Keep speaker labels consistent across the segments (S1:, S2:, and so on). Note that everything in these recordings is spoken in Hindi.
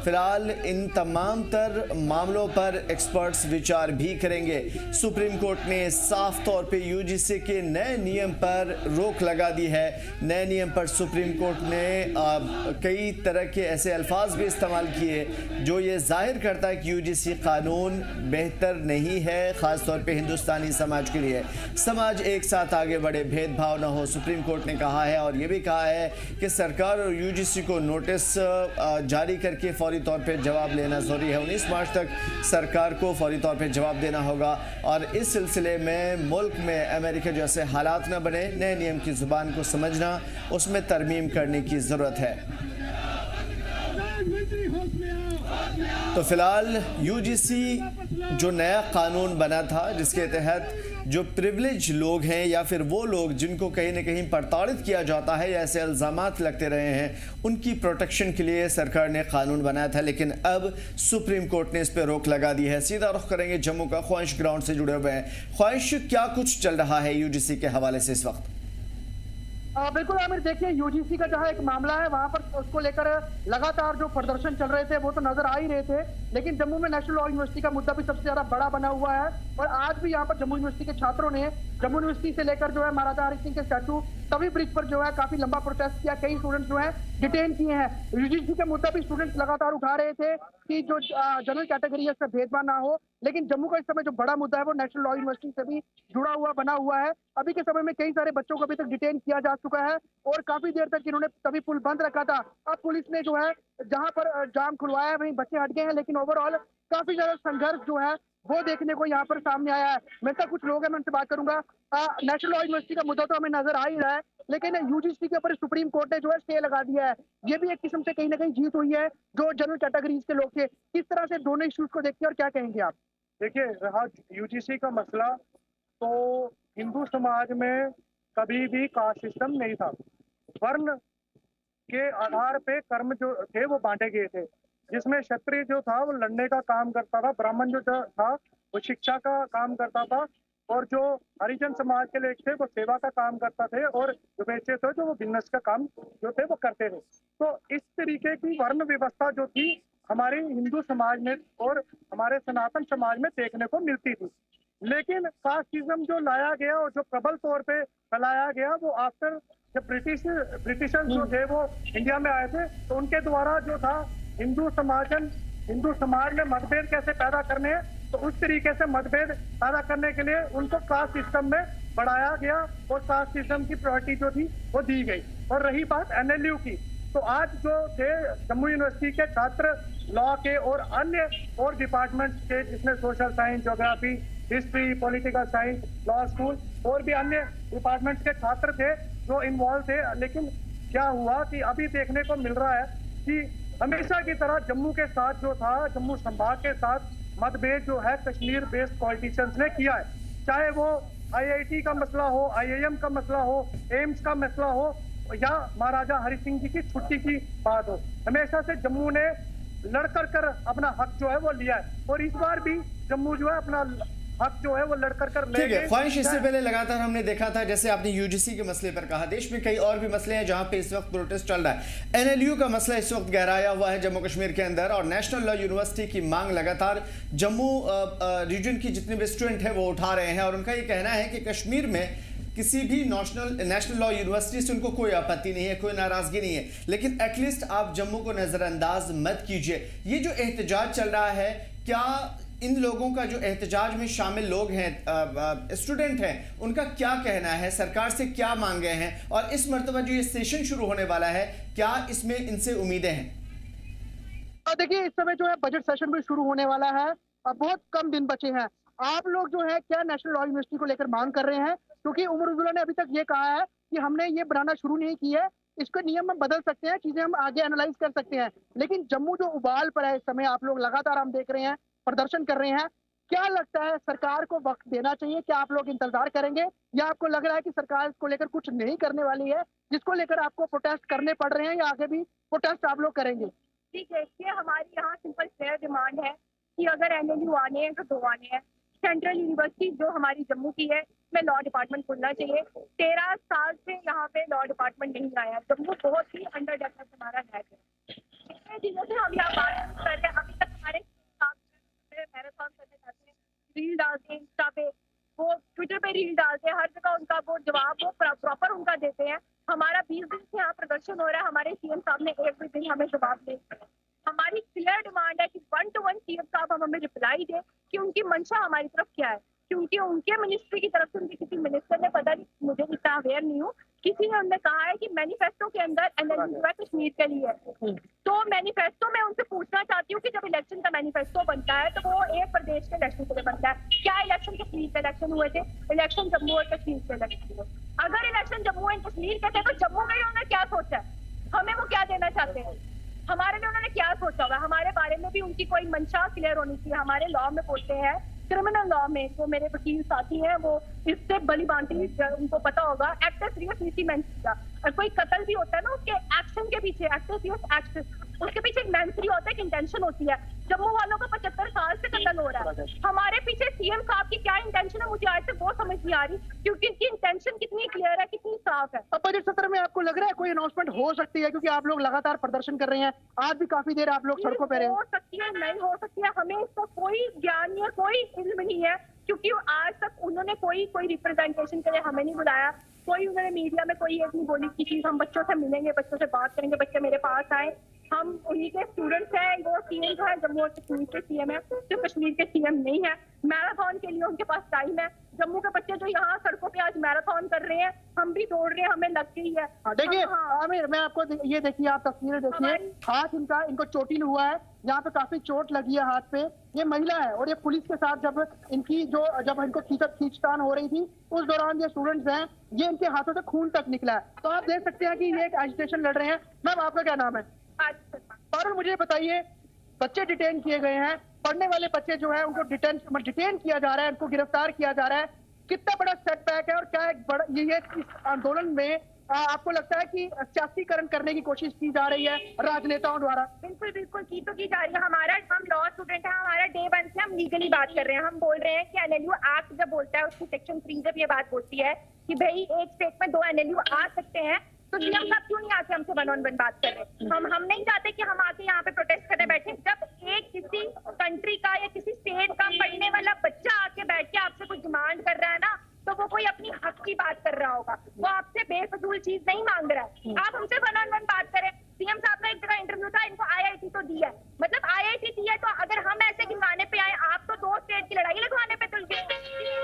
S1: फिलहाल इन तमाम तर मामलों पर एक्सपर्ट्स विचार भी करेंगे। सुप्रीम कोर्ट ने साफ तौर पे यूजीसी के नए नियम पर रोक लगा दी है। नए नियम पर सुप्रीम कोर्ट ने कई तरह के ऐसे अल्फाज भी इस्तेमाल किए जो ये जाहिर करता है कि यूजीसी कानून बेहतर नहीं है, ख़ासतौर पे हिंदुस्तानी समाज के लिए। समाज एक साथ आगे बढ़े, भेदभाव ना हो, सुप्रीम कोर्ट ने कहा है। और ये भी कहा है कि सरकार और यूजीसी को नोटिस जारी करके फौरी तौर पे जवाब लेना ज़रूरी है। 19 मार्च तक सरकार को फौरी तौर पे जवाब देना होगा और इस सिलसिले में मुल्क में अमेरिका जैसे हालात न बने, नए नियम की ज़ुबान को समझना, उसमें तरमीम करने की ज़रूरत है। तो फिलहाल यूजीसी जो नया कानून बना था जिसके तहत जो प्रिविलेज लोग हैं या फिर वो लोग जिनको कहीं ना कहीं प्रताड़ित किया जाता है या ऐसे इल्ज़ामात लगते रहे हैं, उनकी प्रोटेक्शन के लिए सरकार ने कानून बनाया था, लेकिन अब सुप्रीम कोर्ट ने इस पर रोक लगा दी है। सीधा रुख करेंगे जम्मू का। ख्वाहिश ग्राउंड से जुड़े हुए हैं। ख्वाहिश, क्या कुछ चल रहा है यूजीसी के हवाले से इस वक्त?
S2: बिल्कुल आमिर, देखिए यूजीसी का जहां एक मामला है वहां पर उसको लेकर लगातार जो प्रदर्शन चल रहे थे वो तो नजर आ ही रहे थे, लेकिन जम्मू में नेशनल लॉ यूनिवर्सिटी का मुद्दा भी सबसे ज्यादा बड़ा बना हुआ है। और आज भी यहाँ पर जम्मू यूनिवर्सिटी के छात्रों ने जम्मू यूनिवर्सिटी से लेकर जो है महाराजा हरि सिंह के स्टैचू तभी ब्रिज पर जो है काफी लंबा प्रोटेस्ट किया। कई स्टूडेंट्स जो है डिटेन किए हैं। यूजीसी का मुद्दा भी स्टूडेंट्स लगातार उठा रहे थे कि जो जनरल कैटेगरी है उससे भेदभाव ना हो, लेकिन जम्मू का इस समय जो बड़ा मुद्दा है वो नेशनल लॉ यूनिवर्सिटी से भी जुड़ा हुआ बना हुआ है। अभी के समय में कई सारे बच्चों को अभी तक डिटेन किया जा चुका है और काफी देर तक इन्होंने तभी पुल बंद रखा था। अब पुलिस ने जो है जहां पर जाम खुलवाया है वहीं बच्चे हट गए हैं, लेकिन ओवरऑल काफी ज्यादा संघर्ष जो है वो देखने को यहाँ पर सामने आया है। मेरे साथ कुछ लोग हैं, मैं उनसे बात करूंगा। नेशनल लॉ यूनिवर्सिटी का मुद्दा तो हमें नजर आ ही रहा है, लेकिन यूजीसी के ऊपर सुप्रीम कोर्ट ने जो है स्टे लगा दिया है। ये भी एक किस्म से कहीं ना कहीं जीत हुई है जो जनरल कैटेगरीज के लोग थे। किस तरह से दोनों इश्यूज को देखते हैं और क्या कहेंगे आप?
S3: देखिए, रहा यूजीसी का मसला, तो हिंदू समाज में कभी भी कास्ट सिस्टम नहीं था। वर्ण के आधार पे कर्म जो थे वो बांटे गए थे, जिसमें क्षत्रिय जो था वो लड़ने का काम करता था, ब्राह्मण जो था वो शिक्षा का काम करता था, और जो हरिजन समाज के लोग थे वो सेवा का काम करता थे, और जो बेचे थे जो वो बिजनेस का काम जो थे वो करते थे। तो इस तरीके की वर्ण व्यवस्था जो थी हमारे हिंदू समाज में और हमारे सनातन समाज में देखने को मिलती थी। लेकिन कास्टिज्म जो लाया गया और जो प्रबल तौर पे फैलाया गया वो आफ्टर जब ब्रिटिशर्स जो थे वो इंडिया में आए थे, तो उनके द्वारा जो था हिंदू समाज में मतभेद कैसे पैदा करने हैं, तो उस तरीके से मतभेद पैदा करने के लिए उनको कास्ट सिस्टम में बढ़ाया गया और कास्ट सिस्टम की प्रायोरिटी जो थी वो दी गई। और रही बात एनएलयू की, तो आज जो थे जम्मू यूनिवर्सिटी के छात्र लॉ के और अन्य और डिपार्टमेंट के, जिसमें social science, geography, history, political science, law school और भी अन्य डिपार्टमेंट्स के छात्र थे जो इन्वॉल्व थे। लेकिन क्या हुआ कि अभी देखने को मिल रहा है कि हमेशा की तरह जम्मू के साथ जो था, जम्मू संभाग के साथ मतभेद जो है कश्मीर बेस्ड पॉलिटिशियंस ने किया है। चाहे वो आईआईटी का मसला हो, आईआईएम का मसला हो, एम्स का मसला हो या महाराजा हरि सिंह जी की छुट्टी की बात हो, हमेशा से जम्मू ने लड़कर कर अपना हक जो है वो लिया है, और इस बार भी जम्मू जो है अपना हक जो है वो लड़कर कर
S1: ठीक है। ख्वाहिश, इससे पहले लगातार हमने देखा था, जैसे आपने यूजीसी के मसले पर कहा, देश में कई और भी मसले हैं जहां पे इस वक्त प्रोटेस्ट चल रहा है। एनएलयू का मसला इस वक्त गहराया हुआ है जम्मू कश्मीर के अंदर, और नेशनल लॉ यूनिवर्सिटी की मांग लगातार जम्मू रीजन की जितने भी स्टूडेंट हैं वो उठा रहे हैं, और उनका ये कहना है कि कश्मीर में किसी भी नेशनल लॉ यूनिवर्सिटी से उनको कोई आपत्ति नहीं है, कोई नाराजगी नहीं है, लेकिन एटलीस्ट आप जम्मू को नजरअंदाज मत कीजिए। ये जो एहतजाज चल रहा है, क्या इन लोगों का जो एहतजाज में शामिल लोग हैं, स्टूडेंट हैं, उनका क्या कहना है, सरकार से क्या मांगे हैं, और इस मर्तबा जो ये सेशन शुरू होने वाला है, क्या इसमें इनसे उम्मीदें हैं?
S2: देखिए, इस समय जो है बजट सेशन भी शुरू होने वाला है और बहुत कम दिन बचे हैं। आप लोग जो है क्या नेशनल लॉ यूनिवर्सिटी को लेकर मांग कर रहे हैं? क्योंकि उमर अब्दुल्ला ने अभी तक ये कहा है कि हमने ये बनाना शुरू नहीं की है, इसके नियम हम बदल सकते हैं, चीजें हम आगे एनालाइज कर सकते हैं, लेकिन जम्मू जो उबाल पर है इस समय, आप लोग लगातार हम देख रहे हैं प्रदर्शन कर रहे हैं। क्या लगता है सरकार को वक्त देना चाहिए? क्या आप लोग इंतजार करेंगे, या आपको लग रहा है कि सरकार इसको लेकर कुछ नहीं करने वाली है, जिसको लेकर आपको प्रोटेस्ट करने पड़ रहे हैं, या आगे भी प्रोटेस्ट आप लोग करेंगे?
S4: ठीक है, ये हमारी यहाँ सिंपल फेयर डिमांड है कि अगर एनएलयू आने हैं तो 2 आने हैं। सेंट्रल यूनिवर्सिटी जो हमारी जम्मू की है में लॉ डिपार्टमेंट खुलना चाहिए। 13 साल से यहाँ पे लॉ डिपार्टमेंट नहीं आया। जम्मू बहुत ही अंडर डेवलप हमारा है। इतने दिनों से हम यहाँ बात जवाब वो प्रॉपर उनका देते हैं। हमारा 20 दिन से यहाँ प्रदर्शन हो रहा है, हमारे सीएम साहब ने एक भी दिन हमें जवाब नहीं दिया। हमारी क्लियर डिमांड है कि 1 to 1 सीएम साहब हम हमें रिप्लाई दे कि उनकी मंशा हमारी तरफ क्या है, क्योंकि उनके मिनिस्ट्री की तरफ से उनके किसी मिनिस्टर ने, पता नहीं मुझे इतना अवेयर नहीं हूँ, किसी ने उन्होंने कहा है कि मैनिफेस्टो के अंदर एनएलयू जो है कश्मीर के लिए है। तो मैनिफेस्टो में उनसे पूछना चाहती हूँ कि जब इलेक्शन का मैनिफेस्टो बनता है तो वो एक प्रदेश के इलेक्शन के लिए बनता है। क्या इलेक्शन कश्मीर के इलेक्शन हुए थे? इलेक्शन जम्मू और कश्मीर के इलेक्शन हुए। अगर इलेक्शन जम्मू एंड कश्मीर के थे तो जम्मू में उन्होंने क्या सोचा है, हमें वो क्या देना चाहते हैं, हमारे लिए उन्होंने क्या सोचा होगा? हमारे बारे में भी उनकी कोई मंशा क्लियर होनी चाहिए। हमारे लॉ में बोलते हैं, क्रिमिनल लॉ में, जो मेरे वकील साथी हैं वो इससे बली बांटी, उनको पता होगा, एक्ट सीरियस का। और कोई कत्ल भी होता है ना, उसके एक्शन के पीछे एक्ट उसके पीछे एक मेंटरी होता है, एक इंटेंशन होती है। जम्मू वालों का 75 साल से कत्ल हो रहा है, हमारे पीछे सीएम साहब की क्या इंटेंशन है मुझे आज तक वो समझ नहीं आ रही, क्योंकि इनकी इंटेंशन कितनी क्लियर है, कितनी साफ है।
S2: अब बजट सत्र में आपको लग रहा है कोई अनाउंसमेंट हो सकती है, क्योंकि आप लोग लगातार प्रदर्शन कर रहे हैं, आज भी काफी देर आप लोग सड़कों पे रहे?
S4: हो सकती है, नहीं हो सकती है, हमें इसका कोई ज्ञान या कोई इल्म नहीं है, क्योंकि आज तक उन्होंने कोई रिप्रेजेंटेशन के लिए हमें नहीं बुलाया, कोई उन्होंने मीडिया में कोई एक नहीं बोली कि चीज हम बच्चों से मिलेंगे, बच्चों से बात करेंगे, बच्चे मेरे पास आए, हम उन्हीं के स्टूडेंट्स हैं। वो सीएम जो है जम्मू और कश्मीर के सीएम है, जो कश्मीर के सीएम नहीं है। मैराथन के लिए उनके पास टाइम है। जम्मू के बच्चे जो यहाँ सड़कों पे आज मैराथन कर रहे हैं, हम भी दौड़ रहे हैं, हमें लग गई है।
S2: देखिए आमिर, मैं आपको ये देखिए, आप तस्वीरें देखिए, हाथ इनको चोटिल हुआ है, यहाँ पे काफी चोट लगी है हाथ पे। ये महिला है और ये पुलिस के साथ जब इनको खींचतान हो रही थी, उस दौरान ये स्टूडेंट्स हैं, ये इनके हाथों से खून तक निकला है। तो आप देख सकते हैं कि ये एक एजिटेशन लड़ रहे हैं। मैम, आपका क्या नाम है? और मुझे बताइए, बच्चे डिटेन किए गए हैं, पढ़ने वाले बच्चे जो है उनको डिटेन किया जा रहा है, उनको गिरफ्तार किया जा रहा है, कितना बड़ा सेटबैक है और क्या एक बड़ा ये इस आंदोलन में आपको लगता है कि सियासीकरण करने की कोशिश की जा रही है राजनेताओं द्वारा?
S4: बिल्कुल बिल्कुल की जा रही है। हम लॉ स्टूडेंट हैं, हमारा डे 1 से हम लीगली बात कर रहे हैं। हम बोल रहे हैं कि एनएलयू एक्ट जब बोलता है, उसकी सेक्शन 3 जब ये बात बोलती है कि भाई एक स्टेट में 2 एनएलयू आ सकते हैं, तो सीएम साहब क्यों नहीं आके हमसे 1-on-1 बात कर रहे? हम नहीं चाहते कि हम आके यहाँ पे प्रोटेस्ट करने बैठे। जब एक किसी कंट्री का या किसी स्टेट का पढ़ने वाला बच्चा आके बैठ के आपसे कुछ डिमांड कर रहा है ना, तो वो कोई अपनी हक की बात कर रहा होगा, वो आपसे बेफजूल चीज नहीं मांग रहा है। आप हमसे 1-on-1 बात करें। सीएम साहब का एक जगह इंटरव्यू था, इनको आईआईटी तो दी है, मतलब आईआईटी दी है, तो अगर हम ऐसे गिनवाने पे आए, आप तो 2 स्टेट की लड़ाई लगवाने पे तुल गए।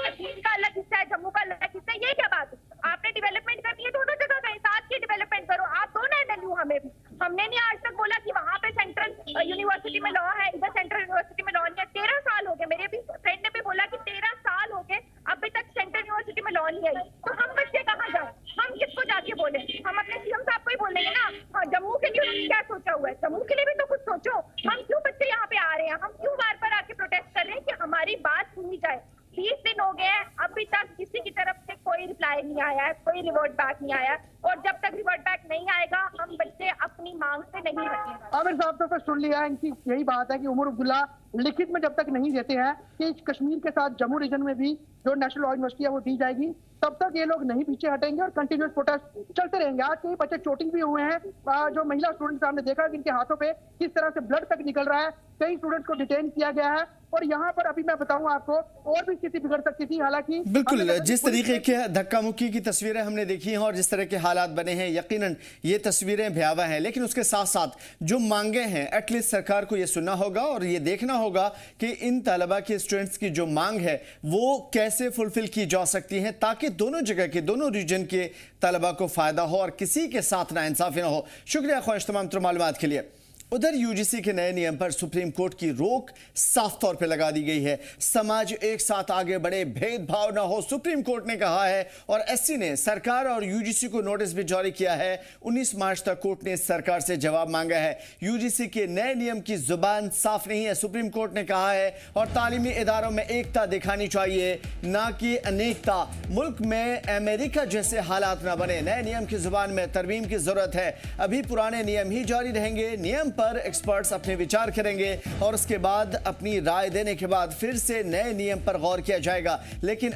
S4: कश्मीर का अलग हिस्सा है, जम्मू का अलग हिस्सा है, ये क्या बात है? आपने डेवलपमेंट करनी है, दोनों जगह गए, साथ की डेवलपमेंट करो। आप दो ना एनएलयू हमें भी। हमने नहीं आज तक बोला कि वहां पे सेंट्रल यूनिवर्सिटी में लॉ है, इधर सेंट्रल यूनिवर्सिटी में लॉ नहीं है। 13 साल हो गए, मेरे भी फ्रेंड ने भी बोला कि 13 साल हो गए, अभी तक सेंट्रल यूनिवर्सिटी में लॉ नहीं आई, तो हम बच्चे कहाँ जाए? हम किसको जाके बोले? हम अपने सीएम साहब को ही बोलेंगे ना। हाँ, जम्मू के लिए उन्होंने क्या सोचा हुआ है, जम्मू के लिए भी तो कुछ सोचो। हम क्यों बच्चे यहाँ पे आ रहे हैं, हम क्यों बार बार आके प्रोटेस्ट कर रहे हैं कि हमारी बात सुनी जाए? 20 दिन हो गए हैं, अभी तक किसी की तरफ से कोई रिप्लाई नहीं आया है, कोई रिवर्ट बैक नहीं आया, और जब तक रिवर्ट बैक नहीं आएगा, हम बच्चे अपनी मांग से नहीं हटेंगे।
S2: आमिर साहब तो सुन लिया है, इनकी यही बात है कि उमर अब्दुल्ला लिखित में जब तक नहीं देते हैं कि कश्मीर के साथ जम्मू रीजन में भी जो नेशनल लॉ यूनिवर्सिटी है वो दी जाएगी, तब तक ये लोग नहीं पीछे हटेंगे और कंटिन्यूस प्रोटेस्ट चलते रहेंगे। आज कई बच्चे चोटिल भी हुए हैं, जो महिला स्टूडेंट्स हमने देखा कि इनके हाथों पे किस तरह से ब्लड तक निकल रहा है, कई स्टूडेंट्स को डिटेन किया गया है, और यहाँ पर अभी मैं बताऊं आपको और भी स्थिति बिगड़ सकती थी। हालांकि
S1: बिल्कुल जिस तरीके के धक्का मुक्की की तस्वीरें हमने देखी हैं और जिस तरह के हालात बने हैं, यकीनन ये तस्वीरें भयावह हैं, लेकिन उसके साथ साथ जो मांगे हैं, एटलीस्ट सरकार को ये सुनना होगा और ये देखना होगा कि इन तलबा के स्टूडेंट्स की जो मांग है वो कैसे फुलफिल की जा सकती है, ताकि दोनों जगह के, दोनों रीजन के तलबा को फायदा हो और किसी के साथ ना इंसाफी ना हो। शुक्रिया ख्वाहिश तमाम मालूमात के लिए। उधर यूजीसी के नए नियम पर सुप्रीम कोर्ट की रोक साफ तौर पर लगा दी गई है। समाज एक साथ आगे बढ़े, भेदभाव ना हो, सुप्रीम कोर्ट ने कहा है, और एससी ने सरकार और यूजीसी को नोटिस भी जारी किया है। 19 मार्च तक कोर्ट ने सरकार से जवाब मांगा है। यूजीसी के नए नियम की जुबान साफ नहीं है, सुप्रीम कोर्ट ने कहा है, और तालीमी इदारों में एकता दिखानी चाहिए, ना कि अनेकता। मुल्क में अमेरिका जैसे हालात ना बने। नए नियम की जुबान में तरमीम की जरूरत है। अभी पुराने नियम ही जारी रहेंगे। नियम पर एक्सपर्ट्स अपने विचार करेंगे और उसके बाद अपनी राय देने के बाद फिर से नए नियम पर गौर किया जाएगा। लेकिन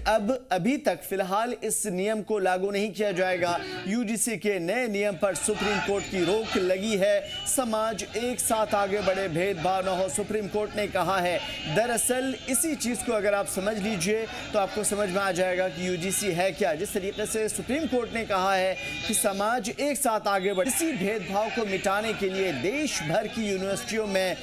S1: अभी तक फिलहाल इस नियम को लागू नहीं किया जाएगा। यूजीसी के नए नियम पर सुप्रीम कोर्ट की रोक लगी है। समाज एक साथ आगे बढ़े, भेदभाव न हो, सुप्रीम कोर्ट ने कहा है। दरअसल इसी चीज को अगर आप समझ लीजिए तो आपको समझ में आ जाएगा कि यूजीसी है क्या। जिस तरीके से सुप्रीम कोर्ट ने कहा है कि समाज एक साथ आगे बढ़े, इसी भेदभाव को मिटाने के लिए देश भर की यूनिवर्सिटियों में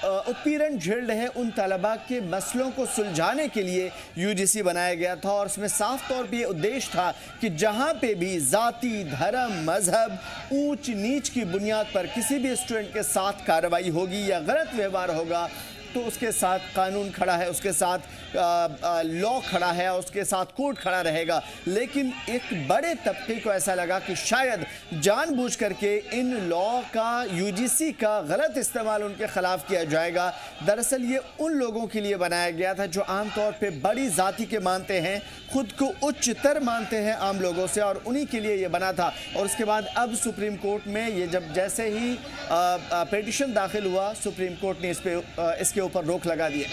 S1: उत्पीड़न झेल रहे उन तलबा के मसलों को सुलझाने के लिए यूजीसी बनाया गया था। और उसमें साफ तौर पे उद्देश्य था कि जहां पे भी जाति, धर्म, मजहब, ऊंच नीच की बुनियाद पर किसी भी स्टूडेंट के साथ कार्रवाई होगी या गलत व्यवहार होगा तो उसके साथ कानून खड़ा है, उसके साथ लॉ खड़ा है, उसके साथ कोर्ट खड़ा रहेगा। लेकिन एक बड़े तबके को ऐसा लगा कि शायद जानबूझ करके इन लॉ का, यूजीसी का गलत इस्तेमाल उनके खिलाफ किया जाएगा। दरअसल ये उन लोगों के लिए बनाया गया था जो आमतौर पे बड़ी जाति के मानते हैं, खुद को उच्चतर मानते हैं आम लोगों से, और उन्हीं के लिए ये बना था। और उसके बाद अब सुप्रीम कोर्ट में ये जैसे ही पिटीशन दाखिल हुआ, सुप्रीम कोर्ट ने इसके ऊपर रोक लगा दी है।